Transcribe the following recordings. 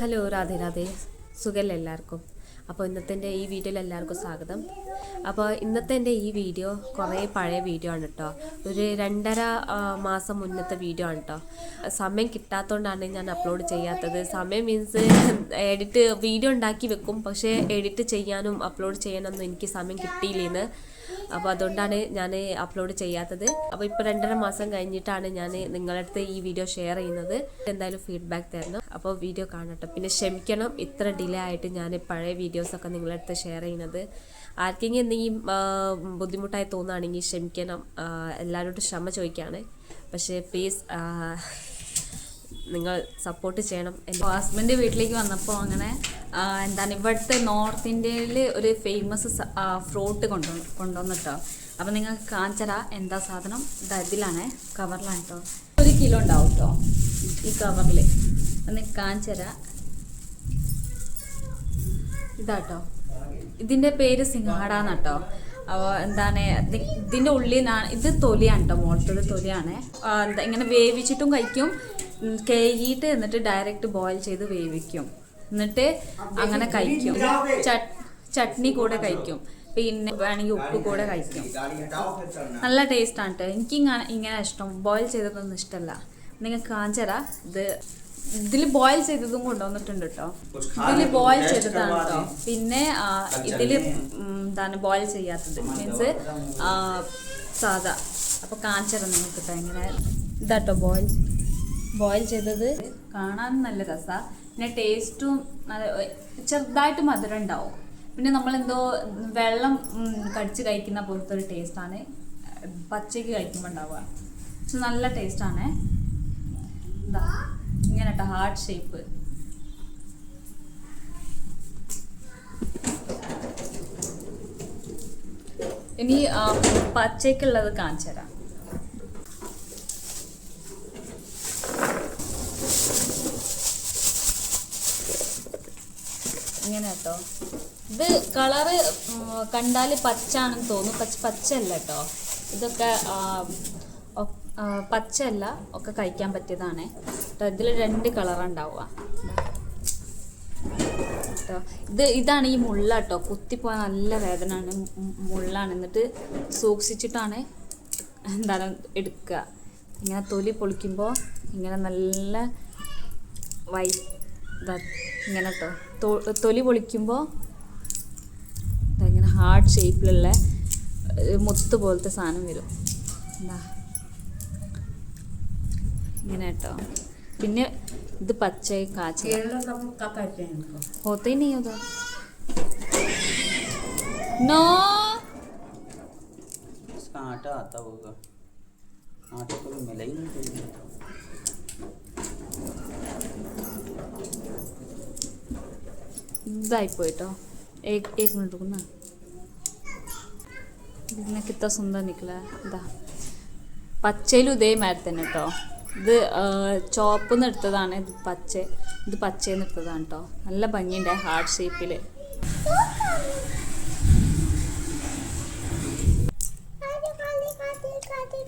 Hello Radhe Radhe സുഖമല്ലേ എല്ലാവർക്കും. അപ്പോൾ ഇന്നത്തെ എൻ്റെ ഈ വീഡിയോയിൽ എല്ലാവർക്കും സ്വാഗതം. അപ്പോൾ ഇന്നത്തെ എൻ്റെ ഈ വീഡിയോ കുറേ പഴയ വീഡിയോ ആണ് കേട്ടോ. ഒരു 2.5 മാസം മുന്നത്തെ വീഡിയോ ആണ് കേട്ടോ. സമയം കിട്ടാത്തതുകൊണ്ടാണ് ഞാൻ അപ്ലോഡ് ചെയ്യാത്തത്. സമയം മീൻസ് വീഡിയോ ഉണ്ടാക്കി വെക്കും, പക്ഷേ എഡിറ്റ് ചെയ്യാനും അപ്ലോഡ് ചെയ്യാനൊന്നും എനിക്ക് സമയം കിട്ടിയില്ലേന്ന്. അപ്പോൾ അതുകൊണ്ടാണ് ഞാൻ അപ്ലോഡ് ചെയ്യാത്തത്. അപ്പോൾ ഇപ്പോൾ 2.5 മാസം കഴിഞ്ഞിട്ടാണ് ഞാൻ നിങ്ങളുടെ അടുത്ത് ഈ വീഡിയോ ഷെയർ ചെയ്യുന്നത്. എന്തായാലും ഫീഡ്ബാക്ക് തരണം. അപ്പോൾ വീഡിയോ കാണട്ടെ. പിന്നെ ക്ഷമിക്കണം ഇത്ര ഡിലേ ആയിട്ട് ഞാൻ പഴയ വീഡിയോസൊക്കെ നിങ്ങളുടെ അടുത്ത് ഷെയർ ചെയ്യുന്നത്. ആർക്കെങ്കിലും എന്തെങ്കിലും ബുദ്ധിമുട്ടായി തോന്നുകയാണെങ്കിൽ ക്ഷമിക്കണം. എല്ലാവരോടും ക്ഷമ ചോദിക്കുകയാണ്. പക്ഷേ പ്ലീസ് നിങ്ങൾ സപ്പോർട്ട് ചെയ്യണം. എൻ്റെ ഹസ്ബൻഡ് വീട്ടിലേക്ക് വന്നപ്പോൾ അങ്ങനെ ഇവിടുത്തെ നോർത്ത് ഇന്ത്യയിൽ ഒരു ഫേമസ് ഫ്രൂട്ട് കൊണ്ടുവന്നിട്ടോ. അപ്പോൾ നിങ്ങൾക്ക് കാണിച്ചരാ എന്താ സാധനം. ഇതിലാണ് കവറിലാണ് കേട്ടോ. 1 കിലോ ഉണ്ടാവും കേട്ടോ ഈ കവറിൽ. ഒന്ന് കാണിച്ചരാ. ഇതാട്ടോ, ഇതിൻ്റെ പേര് സിംഹാട എന്നാട്ടോ. അപ്പോൾ ഇതിൻ്റെ ഉള്ളിൽ ഇത് തൊലിയാണ് കേട്ടോ. മുളത്തത് തൊലിയാണ്. ഇങ്ങനെ വേവിച്ചിട്ടും കഴിക്കും, കഴുകിയിട്ട് എന്നിട്ട് ഡയറക്റ്റ് ബോയിൽ ചെയ്ത് വേവിക്കും, എന്നിട്ട് അങ്ങനെ കഴിക്കും. ചട്നി കൂടെ കഴിക്കും, പിന്നെ വേണമെങ്കിൽ ഉപ്പ് കൂടെ കഴിക്കും. നല്ല ടേസ്റ്റാണ് കേട്ടോ. എനിക്ക് ഇങ്ങനെ ഇഷ്ടം. ബോയിൽ ചെയ്തതൊന്നും ഇഷ്ടമല്ല. നിങ്ങൾക്ക് കാണിച്ചരാ. ഇതിൽ ബോയിൽ ചെയ്തതും കൊണ്ടുവന്നിട്ടുണ്ട് കേട്ടോ. ഇതിൽ ബോയിൽ ചെയ്തതാണ് കേട്ടോ. പിന്നെ ഇതിൽ ബോയിൽ ചെയ്യാത്തത് മീൻസ് സാധാ. അപ്പോൾ കാണിച്ചരാ നിങ്ങൾക്ക് കേട്ടോ എങ്ങനെ. ഇതാട്ടോ ബോയിൽ ചെയ്തത്. കാണാൻ നല്ല രസമാണ്. പിന്നെ ടേസ്റ്റും ചെറുതായിട്ട് മധുരം ഉണ്ടാവും. പിന്നെ നമ്മളെന്തോ വെള്ളം കടിച്ച് കഴിക്കുന്ന പോലത്തെ ഒരു ടേസ്റ്റാണ് പച്ചയ്ക്ക് കഴിക്കുമ്പോൾ ഉണ്ടാവുക. പക്ഷെ നല്ല ടേസ്റ്റാണ്. എന്താ ഇങ്ങനെ കേട്ടോ, ഹാർട്ട് ഷേപ്പ്. ഇനി പച്ചയ്ക്കുള്ളത് കാണിച്ചു തരാം. ഇങ്ങനെ കേട്ടോ. ഇത് കളറ് കണ്ടാൽ പച്ചാണെന്ന് തോന്നും, പക്ഷെ പച്ചയല്ല കേട്ടോ. ഇതൊക്കെ പച്ചയല്ല, ഒക്കെ കഴിക്കാൻ പറ്റിയതാണ് കേട്ടോ. ഇതിൽ 2 കളറുണ്ടാവുക കേട്ടോ. ഇതാണ് ഈ മുള്ള കേട്ടോ. കുത്തിപ്പോകാൻ നല്ല വേദനയാണ്, മുള്ളാണ്. എന്നിട്ട് സൂക്ഷിച്ചിട്ടാണ് എടുക്കുക. ഇങ്ങനെ തൊലി പൊളിക്കുമ്പോൾ ഇങ്ങനെ നല്ല ഇങ്ങനെ കേട്ടോ. തൊലി പൊളിക്കുമ്പോൾ ഇങ്ങനെ ഹാർട്ട് ഷേപ്പിലുള്ള മുത്ത് പോലത്തെ സാധനം വരും. എന്താ ഇങ്ങനെ കേട്ടോ. പിന്നെ ഇത് പച്ച കാച്ച होते ही नहीं होता नो. इसका आटा आता होगा, आटे को मिला ही नहीं. इदाയിപ്പോയിട്ടോ. एक मिनट रुकना. ഇതിനെ കിത്ത സുന്ദർ നിക്കല. ഇതാ പച്ചയിലും ഇതേ മാതിരി തന്നെ കേട്ടോ. ഇത് ചോപ്പെന്ന് എടുത്തതാണ്. ഇത് പച്ചയെന്ന് എടുത്തതാണ് കേട്ടോ. നല്ല ഭംഗിയുണ്ട് ഹാർട്ട് ഷേപ്പിൽ.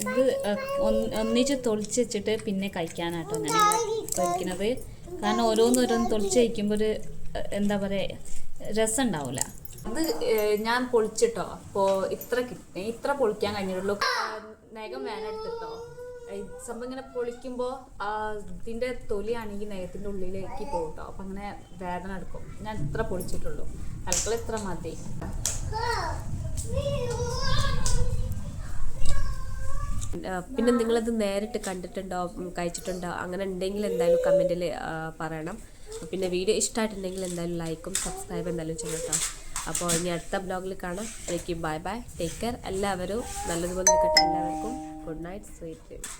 ഇത് ഒന്നിച്ച് തൊളിച്ച് വെച്ചിട്ട് പിന്നെ കഴിക്കാനാട്ടോ ഞാൻ കഴിക്കുന്നത്. കാരണം ഓരോന്നോരോന്ന് തൊളിച്ച് കഴിക്കുമ്പോൾ ഒരു എന്താ പറയുക, രസം ഉണ്ടാവില്ല. അത് ഞാൻ പൊളിച്ചിട്ടോ. അപ്പോൾ ഇത്ര പൊളിക്കാൻ കഴിഞ്ഞിട്ടുള്ളൂ. നഖം വേനെടുത്തിട്ടോ. സംഭവം ഇങ്ങനെ പൊളിക്കുമ്പോൾ ഇതിൻ്റെ തൊലിയാണെങ്കിൽ നഖത്തിൻ്റെ ഉള്ളിലേക്ക് പോകും കേട്ടോ. അപ്പം അങ്ങനെ വേദന എടുക്കും. ഞാൻ ഇത്ര പൊളിച്ചിട്ടുള്ളൂ. അൽക്കള ഇത്ര മതി. പിന്നെ നിങ്ങളത് നേരിട്ട് കണ്ടിട്ടുണ്ടോ, കഴിച്ചിട്ടുണ്ടോ? അങ്ങനെ ഉണ്ടെങ്കിൽ എന്തായാലും കമൻറ്റിൽ പറയണം. പിന്നെ വീഡിയോ ഇഷ്ടമായിട്ടുണ്ടെങ്കിൽ എന്തായാലും ലൈക്കും സബ്സ്ക്രൈബും എന്തായാലും ചെയ്യണം കേട്ടോ. അപ്പോൾ ഇനി അടുത്ത ബ്ലോഗിൽ കാണാം. എനിക്ക് ബൈ ബൈ, ടേക്ക് കെയർ. എല്ലാവരും നല്ലതുപോലെ നിൽക്കട്ടെ. എല്ലാവർക്കും ഗുഡ് നൈറ്റ്, സ്വീറ്റ് ഡ്രീംസ്.